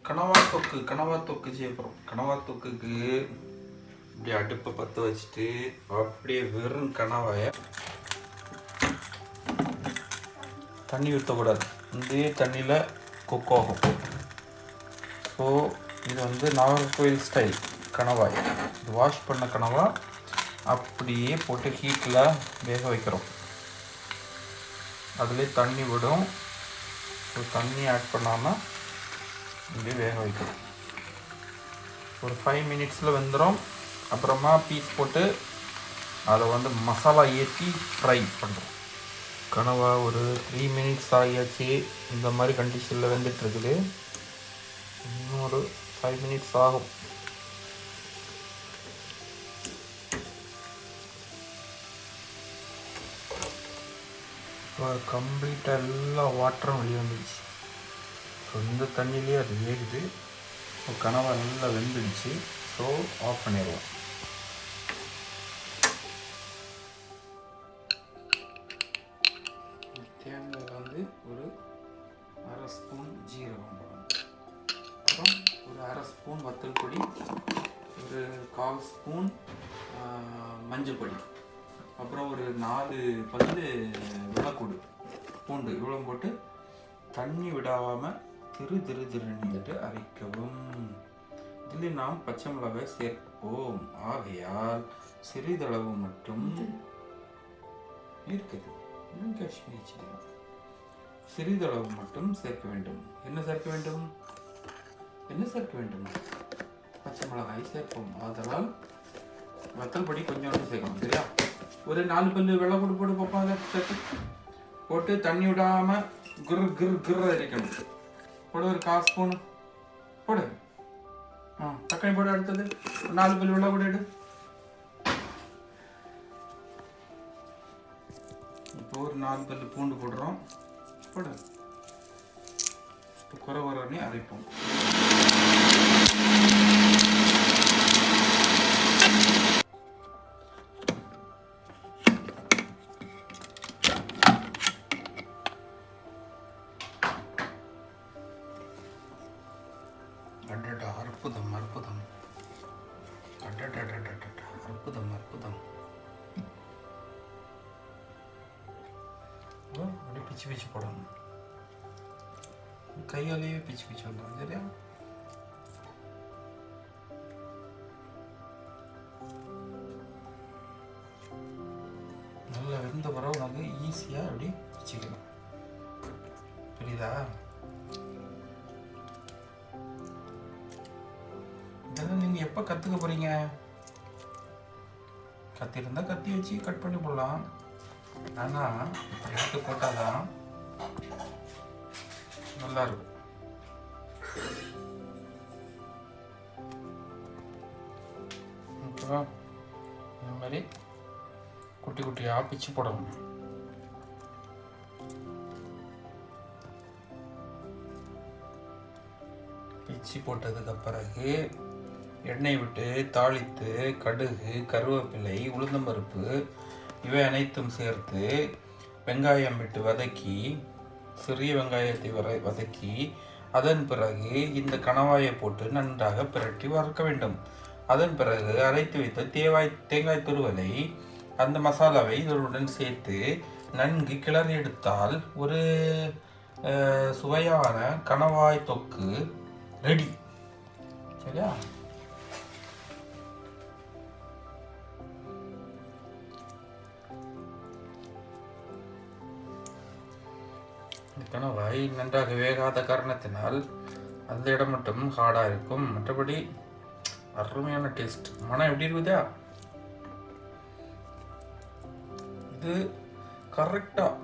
கனவா தொக்கு செய்ய போகிறோம். கனவா தொக்குக்கு இப்படி அடுப்பை பற்ற வச்சுட்டு அப்படியே வெறும் கனவாயை தண்ணி ஊற்றக்கூடாது, இதே தண்ணியில் குக் ஆகும். ஸோ இது வந்து நாகர்கோவில் ஸ்டைல் கனவாய். இது வாஷ் பண்ண கனவா அப்படியே போட்டு ஹீட்டில் வேக வைக்கிறோம். அதுலேயே தண்ணி விடும். ஸோ தண்ணி ஆட் பண்ணாமல் இப்படியே வேக வைக்கிறோம். ஒரு 5 மினிட்ஸில் வெந்துடும். அப்புறமா பீஸ் போட்டு அதை வந்து மசாலா ஏற்றி ஃப்ரை பண்ணுறோம். கனவா ஒரு 3 மினிட்ஸ் ஆகியாச்சு. இந்த மாதிரி கண்டிஷனில் வெந்துட்டுருக்குது. இன்னும் ஒரு 5 மினிட்ஸ் ஆகும். இப்போ கம்ப்ளீட்டாக எல்லா வாட்டரும் வெளியே வந்துடுச்சு. ஸோ இந்த தண்ணியிலே அது வேகுது. ஸோ கனவா நல்லா வெந்துடுச்சு. ஸோ ஆஃப் பண்ணிடுவோம். தேங்காயில் வந்து ஒரு 1/2 ஸ்பூன் ஜீரகம் போடணும். அப்புறம் ஒரு 1/2 ஸ்பூன் வத்தல் பொடி, ஒரு 1/4 ஸ்பூன் மஞ்சள் பொடி, அப்புறம் ஒரு 4 பல்லு வெள்ளைக்கூடு பூண்டு, இவ்வளோ போட்டு தண்ணி விடாமல் திருன்னு அரைக்கவும். இதில் நாம் பச்சை மிளகாய் சேர்ப்போம். ஆகையால் சிறிதளவு மட்டும் இருக்குது, காஷ்மீரி சில்லி, சிறிதளவு மட்டும் சேர்க்க வேண்டும். என்ன சேர்க்க வேண்டும்? பச்சை மிளகாய் சேர்ப்போம். அதனால் வத்தல் பொடி கொஞ்சம் சேர்க்கணும். சரியா? ஒரு 4 பல்லு வெள்ளைக்கூடு போட்டு பார்ப்போம். அதை சேர்த்து போட்டு தண்ணி விடாமல் கிர் அரைக்கணும். போடு ஒரு 1/4 ஸ்பூன் போடு. தக்காளி போடு. அடுத்தது 4 பல்லு வெள்ளைக்கூடு எடு. இப்போ ஒரு 4 பல்லு பூண்டு போடுறோம். போடு. குறை அரைப்போம். அற்புதம் அற்புதம் அற்புதம் அற்புதம். அப்படியே பிச்சு போடணும். கையாலேயே பிச்சு வந்துடும். சரியா? நல்லா வெந்த பிறகு உனக்கு ஈஸியாக அப்படி பிச்சுக்கலாம். புரியுதா? இதெல்லாம் நீங்கள் எப்போ கற்றுக்க போகிறீங்க? கத்தி இருந்தால் கத்தி வச்சு கட் பண்ணி போடலாம். ஆனால் எடுத்து போட்டால் தான் நல்லா இருக்கும். அப்புறம் இந்த மாதிரி குட்டி குட்டியாக பிச்சு போடணும். பிச்சு போட்டதுக்கு பிறகு எண்ணெய் விட்டு தாளித்து கடுகு, கருவேப்பிலை, உளுந்தம்பருப்பு இவை அனைத்தும் சேர்த்து வெங்காயம் விட்டு வதக்கி, சிறிய வெங்காயத்தை வதக்கி, அதன் பிறகு இந்த கணவாயை போட்டு நன்றாக பிரட்டி வறுக்க வேண்டும். அதன் பிறகு அரைத்து வைத்த தேங்காய் துருவலை அந்த மசாலாவை இதனுடன் சேர்த்து நன்கு கிளறி எடுத்தால் ஒரு சுவையான கணவாய் தொக்கு ரெடி. சரியா? இந்த கணவாய் நன்றாக வேகாத காரணத்தினால் அந்த இடம் மட்டும் ஹார்டாக இருக்கும். மற்றபடி அருமையான டேஸ்ட். மனம் எப்படி இருக்குதா? இது கரெக்டாக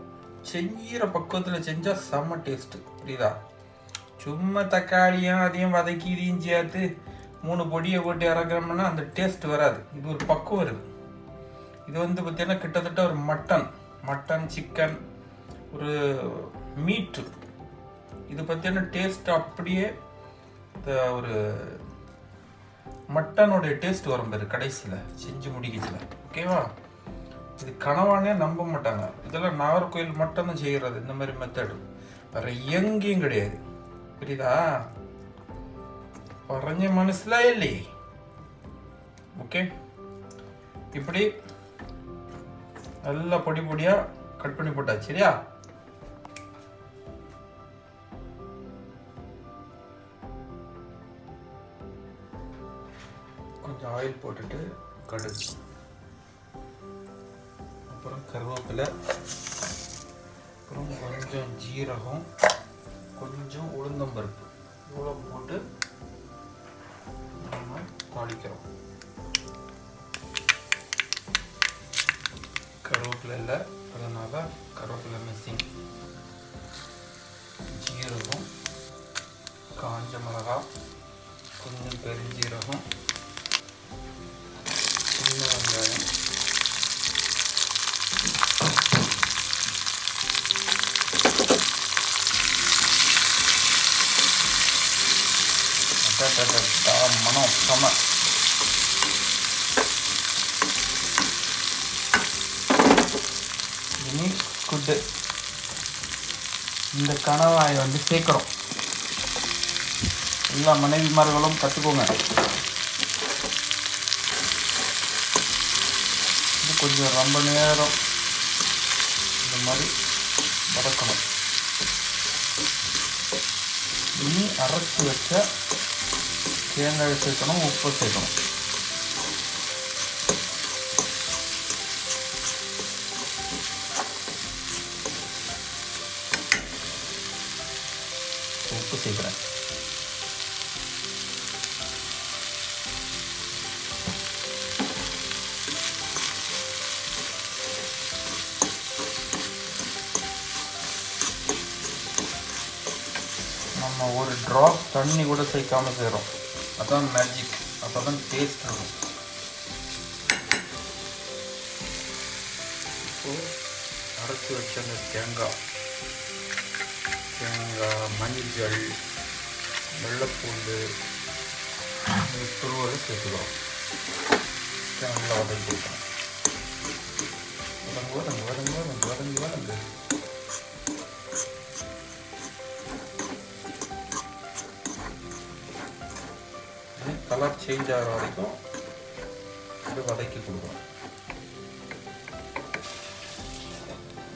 செஞ்சிற பக்குவத்தில் செஞ்சால் செம்ம டேஸ்ட்டு. புரியுதா? சும்மா தக்காளியும் அதையும் வதக்கி இதையும் சேர்த்து 3 பொடியை போட்டு இறக்குறோம்னா அந்த டேஸ்ட் வராது. இது ஒரு பக்குவம் இருக்குது. இது வந்து பார்த்தீங்கன்னா கிட்டத்தட்ட ஒரு மட்டன் சிக்கன் ஒரு மீட்டு. இது பார்த்தீங்கன்னா டேஸ்ட் அப்படியே ஒரு மட்டனுடைய டேஸ்ட் வரும் பேர் கடைசியில் செஞ்சு முடிக்கச்சில். ஓகேவா? இது கனவானே நம்ப மாட்டாங்க. இதெல்லாம் நாகர்கோவில் மட்டும் தான் செய்கிறது இந்த மாதிரி மெத்தடு. வேறு எங்கேயும் கிடையாது. புரியுதா? പറഞ്ഞ മനസ്സിലായല്ലേ? ஓகே, இப்படி நல்லா பொடி பொடியா கட் பண்ணி போட்டாச்சு. சரியா? கொஞ்சம் ஆயில் போட்டுட்டு கடுகு, அப்புறம் கருவேப்பிலை, அப்புறம் கொஞ்சம் ஜீரகம், கொஞ்சம் உளுந்தம்பருப்பு, இவ்வளோ போட்டு நம்ம தாளிக்கிறோம். கருவேப்பிலை இல்லை, அதனால் கருவேப்பிலை மிஸ்ஸிங். ஜீரகம், காஞ்ச மிளகாய், கொஞ்சம் பெருஞ்சீரகம், சின்ன வெங்காயம், மனம் செம. இனி குட்டு இந்த கணவாயை வந்து சேர்க்குறோம். எல்லா மனைவிமார்களும் கற்றுக்கோங்க. இது கொஞ்சம் ரொம்ப நேரம் இந்த மாதிரி வதக்கணும். இனி அரைச்சி வச்ச தேங்காய் சேர்க்கணும், உப்பு சேர்க்கணும். உப்பு சேர்க்குறேன். நம்ம ஒரு ட்ராப் தண்ணி கூட சேர்க்காம செய்கிறோம். அதான் மேஜிக். அப்போ தான் டேஸ்ட் இருக்கும். இப்போது அரைச்சி வச்ச அந்த தேங்காய், மஞ்சள், வெள்ளைப்பூண்டு துருவலை சேர்த்துக்கிறோம். நல்லா வதங்கி கொடுக்கணும். வதங்கு. கலர் சேஞ்ச் ஆகிற வரைக்கும் இது வதக்கி கொடுக்கணும்.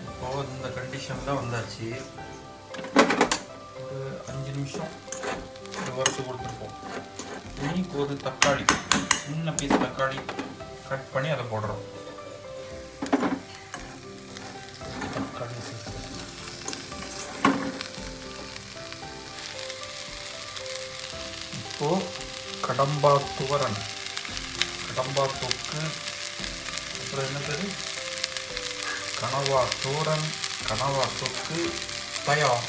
இப்போது இந்த கண்டிஷனில் வந்தாச்சு. ஒரு 5 நிமிஷம் இது வறுத்து கொடுத்துருப்போம். இனி ஒரு தக்காளி, சின்ன பீஸ் தக்காளி கட் பண்ணி அதை போடுறோம். தக்காளி இப்போது கடம்பா துவரன், கடம்பா தொக்கு, அப்புறம் என்ன பேர், கனவா தோரன், கனவா தொக்கு தயார்.